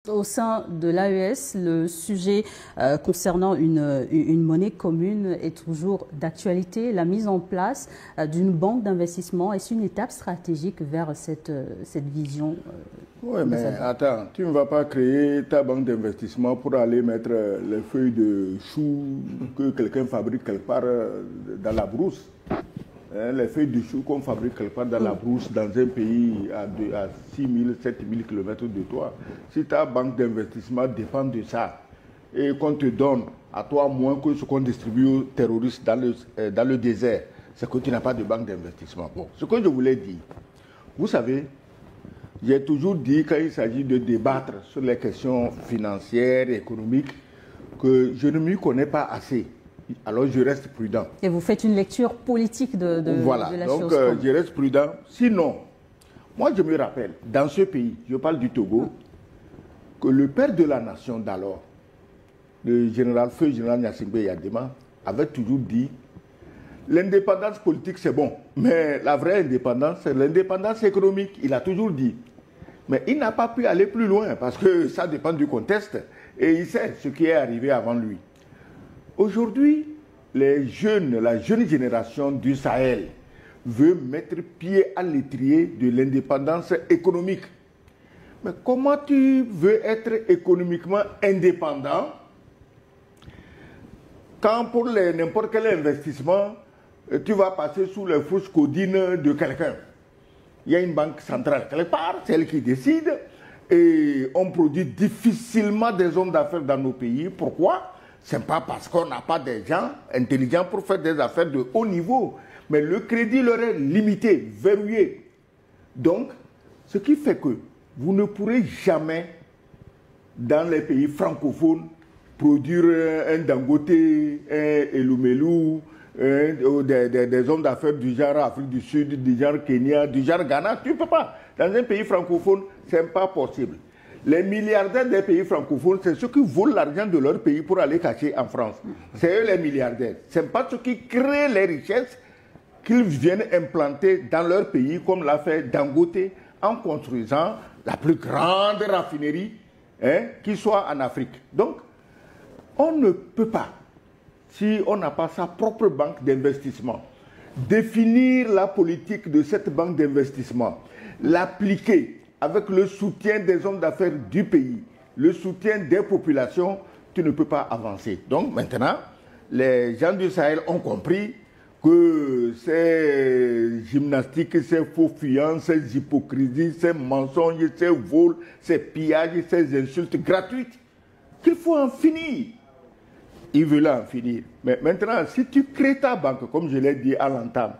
Au sein de l'AES, le sujet concernant une monnaie commune est toujours d'actualité. La mise en place d'une banque d'investissement est une étape stratégique vers cette vision. Oui, mais attends, tu ne vas pas créer ta banque d'investissement pour aller mettre les feuilles de choux que quelqu'un fabrique quelque part dans la brousse. Les feuilles de choux qu'on fabrique quelque part dans la brousse, dans un pays à 6 000, 7 000 km de toi. Si ta banque d'investissement dépend de ça et qu'on te donne à toi moins que ce qu'on distribue aux terroristes dans le désert, c'est que tu n'as pas de banque d'investissement. Bon, ce que je voulais dire, vous savez, j'ai toujours dit quand il s'agit de débattre sur les questions financières et économiques que je ne m'y connais pas assez. Alors je reste prudent. Et vous faites une lecture politique de la chose. Donc je reste prudent. Sinon, moi je me rappelle, dans ce pays, je parle du Togo, que le père de la nation d'alors, le feu général Gnassingbé Yadema, avait toujours dit l'indépendance politique c'est bon, mais la vraie indépendance c'est l'indépendance économique. Il a toujours dit. Mais il n'a pas pu aller plus loin parce que ça dépend du contexte et il sait ce qui est arrivé avant lui. Aujourd'hui, la jeune génération du Sahel veut mettre pied à l'étrier de l'indépendance économique. Mais comment tu veux être économiquement indépendant quand pour n'importe quel investissement, tu vas passer sous les fausses codines de quelqu'un? Il y a une banque centrale quelque part, c'est elle qui décide, et on produit difficilement des hommes d'affaires dans nos pays. Pourquoi? Ce n'est pas parce qu'on n'a pas des gens intelligents pour faire des affaires de haut niveau. Mais le crédit leur est limité, verrouillé. Donc, ce qui fait que vous ne pourrez jamais, dans les pays francophones, produire un Dangote, un Elumelou, des hommes d'affaires du genre Afrique du Sud, du genre Kenya, du genre Ghana. Tu ne peux pas. Dans un pays francophone, ce n'est pas possible. Les milliardaires des pays francophones, c'est ceux qui volent l'argent de leur pays pour aller cacher en France. C'est eux les milliardaires. Ce n'est pas ceux qui créent les richesses qu'ils viennent implanter dans leur pays, comme l'a fait Dangote, en construisant la plus grande raffinerie qui soit en Afrique. Donc, on ne peut pas, si on n'a pas sa propre banque d'investissement, définir la politique de cette banque d'investissement, l'appliquer avec le soutien des hommes d'affaires du pays, le soutien des populations, tu ne peux pas avancer. Donc maintenant, les gens du Sahel ont compris que ces gymnastiques, ces faux fuyants, ces hypocrisies, ces mensonges, ces vols, ces pillages, ces insultes gratuites, qu'il faut en finir. Ils veulent en finir. Mais maintenant, si tu crées ta banque, comme je l'ai dit à l'entame,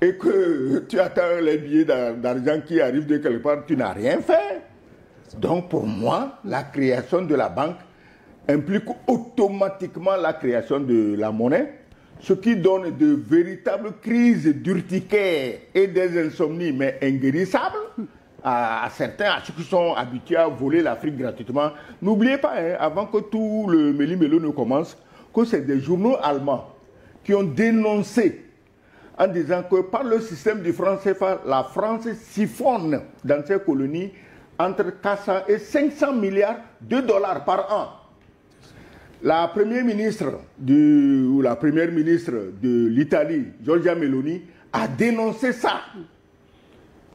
et que tu attends les billets d'argent qui arrivent de quelque part, tu n'as rien fait. Donc pour moi, la création de la banque implique automatiquement la création de la monnaie, ce qui donne de véritables crises d'urticaire et des insomnies, mais inguérissables à certains, à ceux qui sont habitués à voler l'Afrique gratuitement. N'oubliez pas, avant que tout le méli-mélo ne commence, que c'est des journaux allemands qui ont dénoncé en disant que par le système du franc CFA, la France siphonne dans ses colonies entre 400 et 500 milliards de dollars par an. La première ministre de l'Italie, Giorgia Meloni, a dénoncé ça.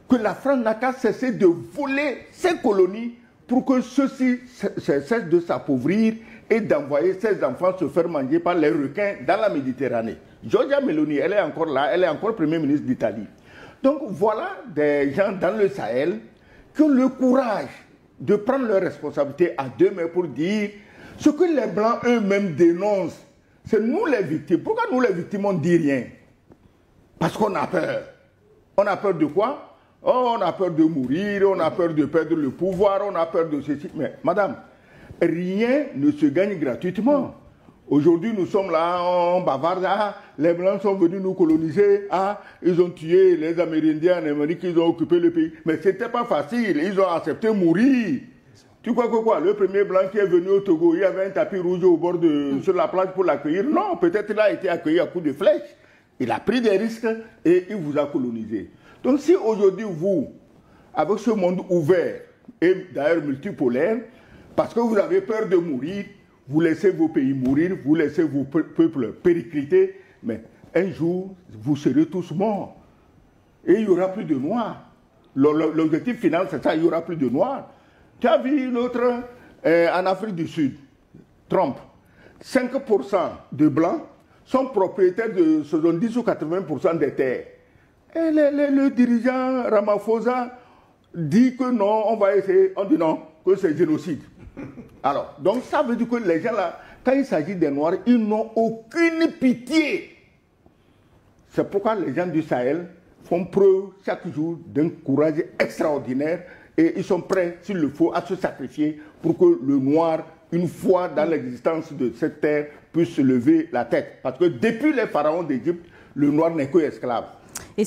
Que la France n'a qu'à cesser de voler ses colonies pour que ceux-ci cessent de s'appauvrir et d'envoyer ses enfants se faire manger par les requins dans la Méditerranée. Giorgia Meloni, elle est encore là, elle est encore Premier ministre d'Italie. Donc voilà des gens dans le Sahel qui ont le courage de prendre leurs responsabilités à deux mains pour dire ce que les Blancs eux-mêmes dénoncent. C'est nous les victimes. Pourquoi nous les victimes on ne dit rien? Parce qu'on a peur. On a peur de quoi? Oh, on a peur de mourir, on a peur de perdre le pouvoir, on a peur de ceci. Mais madame, rien ne se gagne gratuitement. Aujourd'hui, nous sommes là, on bavarde. Ah, les Blancs sont venus nous coloniser. Ah, ils ont tué les Amérindiens en Amérique, ils ont occupé le pays. Mais ce n'était pas facile, ils ont accepté de mourir. Tu crois que quoi? Le premier Blanc qui est venu au Togo, il y avait un tapis rouge au bord sur la plage pour l'accueillir. Non, peut-être il a été accueilli à coups de flèche. Il a pris des risques et il vous a colonisé. Donc si aujourd'hui vous, avec ce monde ouvert et d'ailleurs multipolaire, parce que vous avez peur de mourir, vous laissez vos pays mourir, vous laissez vos peuples péricliter, mais un jour, vous serez tous morts. Et il n'y aura plus de noirs. L'objectif final, c'est ça, il n'y aura plus de noirs. Tu as vu l'autre en Afrique du Sud, Trump, 5% de blancs sont propriétaires de 70 ou 80% des terres. Et le dirigeant Ramaphosa dit que non, on va essayer, on dit non, que c'est génocide. Alors, donc ça veut dire que les gens là, quand il s'agit des Noirs, ils n'ont aucune pitié. C'est pourquoi les gens du Sahel font preuve chaque jour d'un courage extraordinaire et ils sont prêts, s'il le faut, à se sacrifier pour que le Noir, une fois dans l'existence de cette terre, puisse se lever la tête. Parce que depuis les pharaons d'Égypte, le Noir n'est que esclave. Et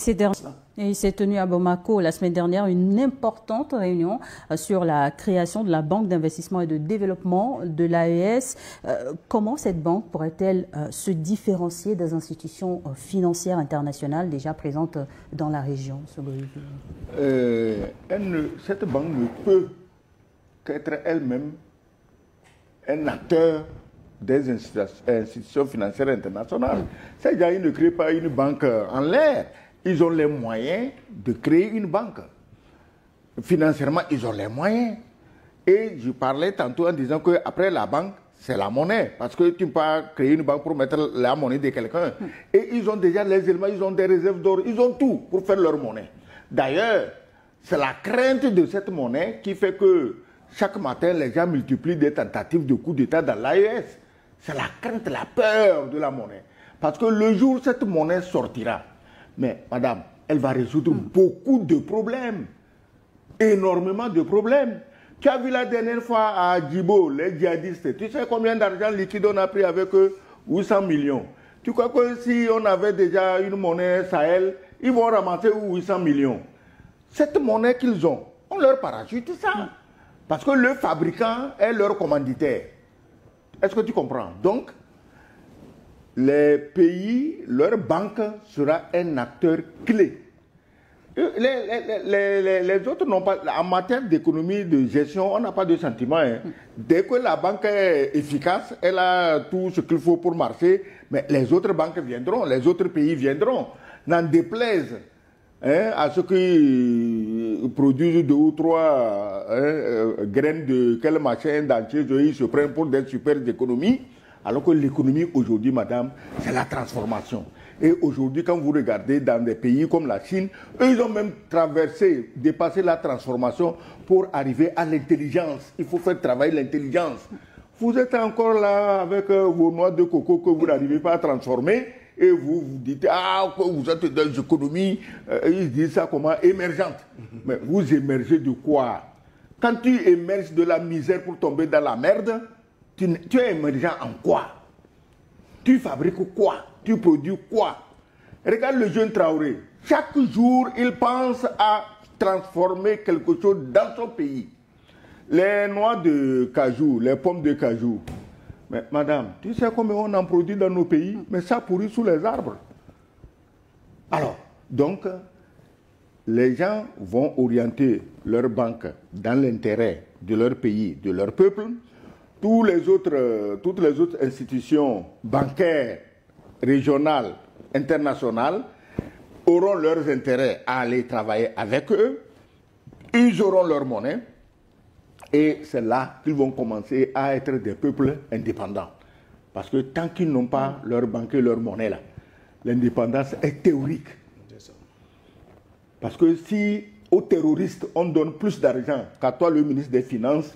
il s'est tenu à Bamako la semaine dernière une importante réunion sur la création de la Banque d'investissement et de développement de l'AES. Comment cette banque pourrait-elle se différencier des institutions financières internationales déjà présentes dans la région? Cette banque ne peut qu'être elle-même un acteur des institutions financières internationales. C'est-à-dire qu'ils ne créent pas une banque en l'air. Ils ont les moyens de créer une banque. Financièrement, ils ont les moyens. Et je parlais tantôt en disant qu'après la banque, c'est la monnaie. Parce que tu ne peux pas créer une banque pour mettre la monnaie de quelqu'un. Et ils ont déjà les éléments, ils ont des réserves d'or, ils ont tout pour faire leur monnaie. D'ailleurs, c'est la crainte de cette monnaie qui fait que chaque matin, les gens multiplient des tentatives de coup d'État dans l'AES. C'est la crainte, la peur de la monnaie. Parce que le jour où cette monnaie sortira, mais madame, elle va résoudre beaucoup de problèmes. Énormément de problèmes. Tu as vu la dernière fois à Djibo, les djihadistes, tu sais combien d'argent liquide on a pris avec eux? 800 millions. Tu crois que si on avait déjà une monnaie Sahel, ils vont ramasser 800 millions? Cette monnaie qu'ils ont, on leur parachute ça. Parce que le fabricant est leur commanditaire. Est-ce que tu comprends? Donc, les pays, leur banque sera un acteur clé. Les autres n'ont pas, en matière d'économie, de gestion, on n'a pas de sentiment. Hein. Dès que la banque est efficace, elle a tout ce qu'il faut pour marcher, mais les autres banques viendront, les autres pays viendront. N'en déplaise à ceux qui produisent 2 ou 3 graines de quel machin d'entier, ils se prennent pour des super économies. Alors que l'économie aujourd'hui, madame, c'est la transformation. Et aujourd'hui, quand vous regardez dans des pays comme la Chine, eux, ils ont même traversé, dépassé la transformation pour arriver à l'intelligence. Il faut faire travailler l'intelligence. Vous êtes encore là avec vos noix de coco que vous n'arrivez pas à transformer et vous vous dites, ah, vous êtes dans les économies, ils disent ça comment, émergente. Mais vous émergez de quoi? Quand tu émerges de la misère pour tomber dans la merde, tu es émergent en quoi? Tu fabriques quoi? Tu produis quoi? Regarde le jeune Traoré. Chaque jour, il pense à transformer quelque chose dans son pays. Les noix de cajou, les pommes de cajou. Mais madame, tu sais combien on en produit dans nos pays? Mais ça pourrit sous les arbres. Alors, donc, les gens vont orienter leur banque dans l'intérêt de leur pays, de leur peuple. Toutes les autres institutions bancaires, régionales, internationales, auront leurs intérêts à aller travailler avec eux. Ils auront leur monnaie. Et c'est là qu'ils vont commencer à être des peuples indépendants. Parce que tant qu'ils n'ont pas leur banque et leur monnaie, là, l'indépendance est théorique. Parce que si aux terroristes, on donne plus d'argent qu'à toi, le ministre des Finances,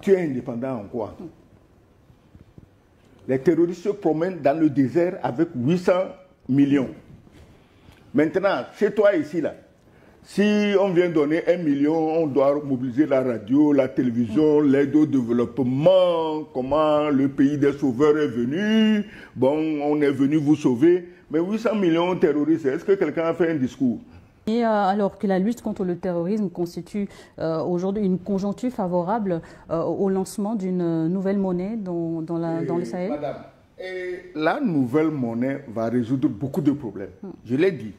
tu es indépendant en quoi? Les terroristes se promènent dans le désert avec 800 millions. Maintenant, chez toi ici, là, si on vient donner 1 million, on doit mobiliser la radio, la télévision, l'aide au développement, comment le pays des sauveurs est venu. Bon, on est venu vous sauver. Mais 800 millions de terroristes, est-ce que quelqu'un a fait un discours? Et alors que la lutte contre le terrorisme constitue aujourd'hui une conjoncture favorable au lancement d'une nouvelle monnaie dans le Sahel? Madame, la nouvelle monnaie va résoudre beaucoup de problèmes. Je l'ai dit.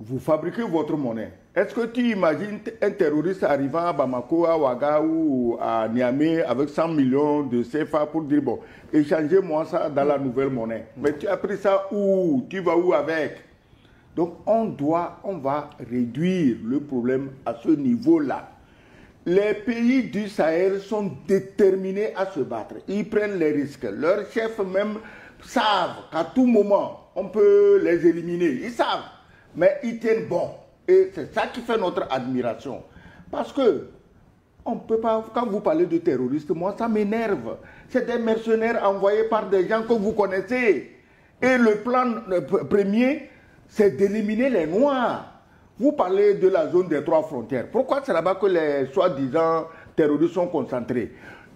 vous fabriquez votre monnaie. Est-ce que tu imagines un terroriste arrivant à Bamako, à Ouaga ou à Niamey avec 100 millions de CFA pour dire, bon, échangez-moi ça dans la nouvelle monnaie. Mais tu as pris ça où? Tu vas où avec? Donc on va réduire le problème à ce niveau-là. Les pays du Sahel sont déterminés à se battre. Ils prennent les risques. Leurs chefs même savent qu'à tout moment, on peut les éliminer. Ils savent. Mais ils tiennent bon. Et c'est ça qui fait notre admiration. Parce que, on peut pas, quand vous parlez de terroristes, moi ça m'énerve. C'est des mercenaires envoyés par des gens que vous connaissez. Et le plan premier, c'est d'éliminer les Noirs. Vous parlez de la zone des 3 frontières. Pourquoi c'est là-bas que les soi-disant terroristes sont concentrés?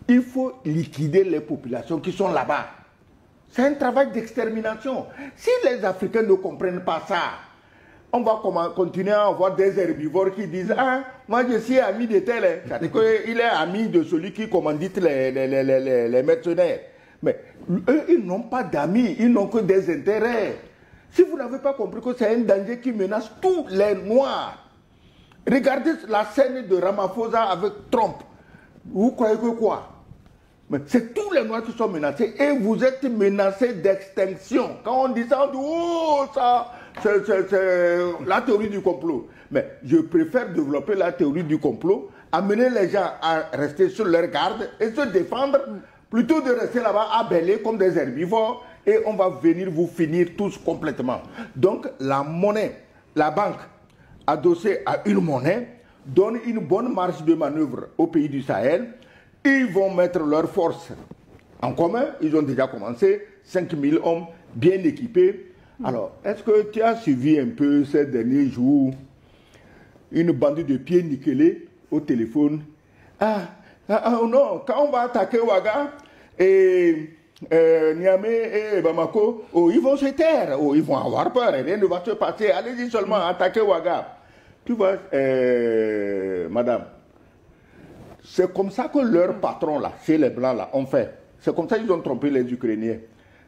Il faut liquider les populations qui sont là-bas. C'est un travail d'extermination. Si les Africains ne comprennent pas ça, on va continuer à avoir des herbivores qui disent « Ah, moi je suis ami de tel. » C'est-à-dire qu'il est ami de celui qui commandite les mercenaires. Mais eux, ils n'ont pas d'amis, ils n'ont que des intérêts. Si vous n'avez pas compris que c'est un danger qui menace tous les Noirs, regardez la scène de Ramaphosa avec Trump. Vous croyez que quoi? Mais c'est tous les Noirs qui sont menacés et vous êtes menacés d'extinction. Quand on dit ça, on dit « Oh, ça, c'est la théorie du complot. » Mais je préfère développer la théorie du complot, amener les gens à rester sur leur garde et se défendre, plutôt de rester là-bas à bêler comme des herbivores et on va venir vous finir tous complètement. Donc la monnaie, la banque adossée à une monnaie donne une bonne marge de manœuvre aux pays du Sahel. Ils vont mettre leurs forces en commun. Ils ont déjà commencé, 5000 hommes bien équipés. Alors, est-ce que tu as suivi un peu ces derniers jours une bande de pieds nickelés au téléphone? Non, quand on va attaquer Ouaga et Niamey et Bamako, ils vont se taire, ils vont avoir peur, rien ne va se passer. Allez-y seulement attaquer Ouaga. Tu vois, madame, c'est comme ça que leurs patrons, là, chez les Blancs, là, ont fait. C'est comme ça qu'ils ont trompé les Ukrainiens.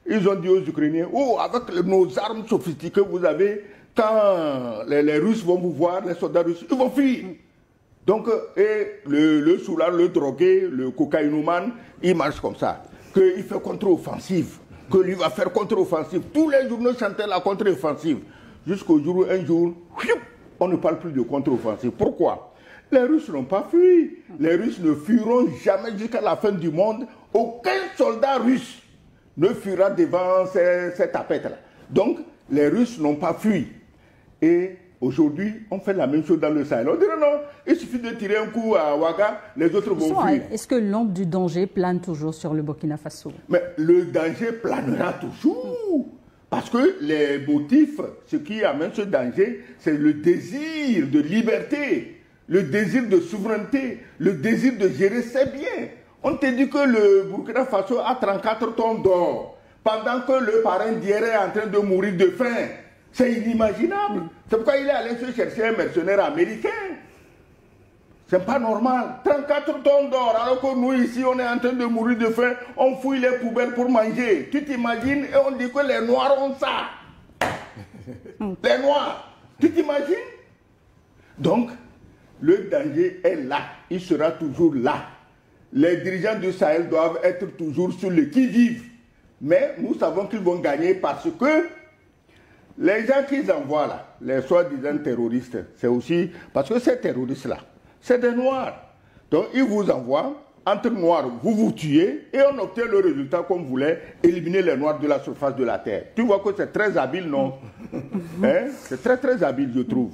Ils ont dit aux Ukrainiens, oh, avec nos armes sophistiquées que vous avez, quand les Russes vont vous voir, les soldats russes, ils vont fuir. Donc, et le soulard, le drogué, le cocaïnomane, il marche comme ça. Qu'il fait contre-offensive, que lui va faire contre-offensive. Tous les journaux chantaient la contre-offensive. Jusqu'au jour où, un jour, on ne parle plus de contre-offensive. Pourquoi? Les Russes n'ont pas fui. Les Russes ne fuiront jamais jusqu'à la fin du monde. Aucun soldat russe ne fuira devant ces tapettes-là. Donc, les Russes n'ont pas fui. Et aujourd'hui, on fait la même chose dans le Sahel. On dit non, il suffit de tirer un coup à Ouaga, les autres vont fuir. Est-ce que l'ombre du danger plane toujours sur le Burkina Faso? Mais le danger planera toujours. Parce que les motifs, ce qui amène ce danger, c'est le désir de liberté, le désir de souveraineté, le désir de gérer ses biens. On te dit que le Burkina Faso a 34 tonnes d'or, pendant que le parrain d'hier est en train de mourir de faim. C'est inimaginable. C'est pourquoi il est allé se chercher un mercenaire américain. C'est pas normal. 34 tonnes d'or, alors que nous ici, on est en train de mourir de faim, on fouille les poubelles pour manger. Tu t'imagines? Et on dit que les Noirs ont ça. Les Noirs. Tu t'imagines? Donc, le danger est là. Il sera toujours là. Les dirigeants du Sahel doivent être toujours sur le qui-vive. Mais nous savons qu'ils vont gagner parce que les gens qu'ils envoient là, les soi-disant terroristes, c'est aussi parce que ces terroristes-là, c'est des Noirs. Donc ils vous envoient, entre Noirs, vous vous tuez et on obtient le résultat qu'on voulait, éliminer les Noirs de la surface de la Terre. Tu vois que c'est très habile, non? Hein? C'est très très habile, je trouve.